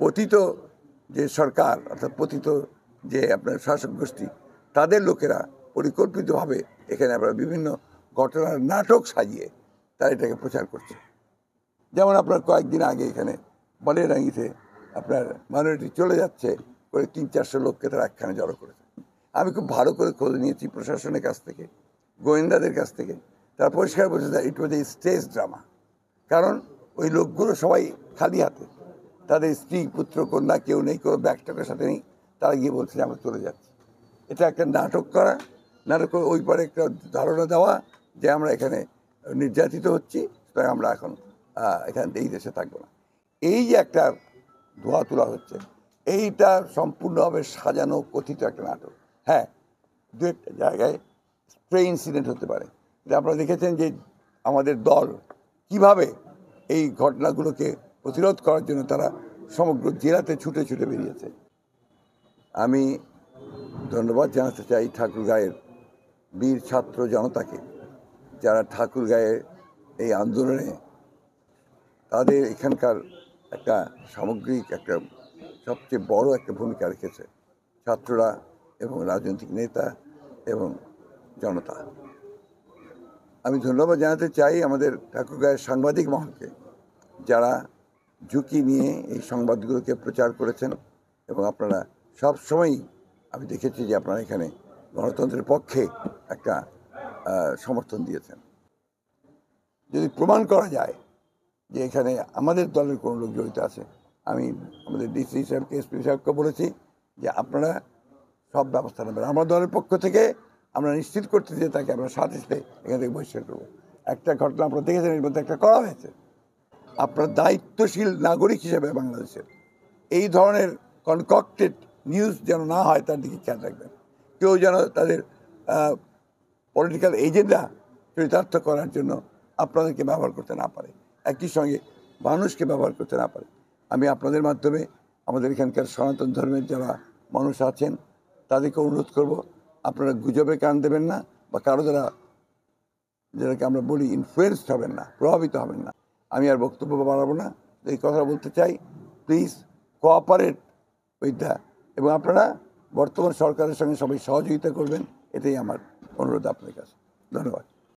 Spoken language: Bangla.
পতিত যে সরকার অর্থাৎ পতিত যে আপনার শাসক গোষ্ঠী তাদের লোকেরা পরিকল্পিতভাবে এখানে আপনার বিভিন্ন ঘটনার নাটক সাজিয়ে তারা এটাকে প্রচার করছে। যেমন আপনার কয়েকদিন আগে এখানে বালিয়াডাঙ্গিতে আপনার মাইনরিটি চলে যাচ্ছে করে 300-400 লোককে তারা একখানে জড়ো করেছে। আমি খুব ভালো করে খোঁজ নিয়েছি প্রশাসনের কাছ থেকে, গোয়েন্দাদের কাছ থেকে। তারা পরিষ্কার বলছে যে ইট ওয়াজ এ স্টেজ ড্রামা। কারণ ওই লোকগুলো সবাই খালি হাতে, তাদের স্ত্রী পুত্র কন্যা কেউ নেই, কোনো ব্যাগটাকের সাথে নেই। তারা গিয়ে বলছে যে আমরা চলে যাচ্ছি। এটা একটা নাটক করা, নাটক করে ওই পারে একটা ধারণা দেওয়া যে আমরা এখানে নির্যাতিত হচ্ছি, তাই আমরা এখন এখানে এই দেশে থাকবো না। এই যে একটা ধোয়া তোলা হচ্ছে, এইটা সম্পূর্ণভাবে সাজানো কথিত একটা নাটক। হ্যাঁ, দু একটা জায়গায় স্প্রে ইনসিডেন্ট হতে পারে, কিন্তু আপনারা দেখেছেন যে আমাদের দল কিভাবে এই ঘটনাগুলোকে প্রতিরোধ করার জন্য তারা সমগ্র জেলাতে ছুটে ছুটে বেরিয়েছে। আমি ধন্যবাদ জানাতে চাই ঠাকুরগাঁয়ের বীর ছাত্র জনতাকে, যারা ঠাকুরগাঁয়ের এই আন্দোলনে তাদের এখানকার একটা সামগ্রিক একটা সবচেয়ে বড় একটা ভূমিকা রেখেছে। ছাত্ররা এবং রাজনৈতিক নেতা এবং জনতা। আমি ধন্যবাদ জানাতে চাই আমাদের ঠাকুরগাঁয়ের সাংবাদিক মহলকে, যারা ঝুঁকি নিয়ে এই সংবাদগুলোকে প্রচার করেছেন এবং আপনারা সব সময়ই আমি দেখেছি যে আপনারা এখানে গণতন্ত্রের পক্ষে একটা সমর্থন দিয়েছেন। যদি প্রমাণ করা যায় যে এখানে আমাদের দলের কোনো লোক জড়িত আছে, আমি আমাদের ডিসি সাহেবকে, এসপি সাহেবকে বলেছি যে আপনারা সব ব্যবস্থা নেবেন। আমার দলের পক্ষ থেকে আমরা নিশ্চিত করতে যে তাকে আমরা সাথে সাথে এখান থেকে বহিষ্কার করবো। একটা ঘটনা আপনারা দেখেছেন, এর মধ্যে একটা করা হয়েছে। আপনার দায়িত্বশীল নাগরিক হিসেবে বাংলাদেশের এই ধরনের কনকক্টেড নিউজ যেন না হয় তার দিকে খেয়াল রাখবেন। কেউ যেন তাদের পলিটিক্যাল এজেন্ডা চরিতার্থ করার জন্য আপনাদেরকে ব্যবহার করতে না পারে, একই সঙ্গে মানুষকে ব্যবহার করতে না পারে। আমি আপনাদের মাধ্যমে আমাদের এখানকার সনাতন ধর্মের যারা মানুষ আছেন তাদেরকে অনুরোধ করব, আপনারা গুজবে কান দেবেন না বা কারো দ্বারা যেটাকে আমরা বলি ইনফ্লুয়েন্সড হবেন না, প্রভাবিত হবেন না। আমি আর বক্তব্য বাড়াবো না, এই কথা বলতে চাই, প্লিজ কোঅপারেট উইথ দ্য, এবং আপনারা বর্তমান সরকারের সঙ্গে সবাই সহযোগিতা করবেন, এটাই আমার অনুরোধ আপনাদের কাছে। ধন্যবাদ।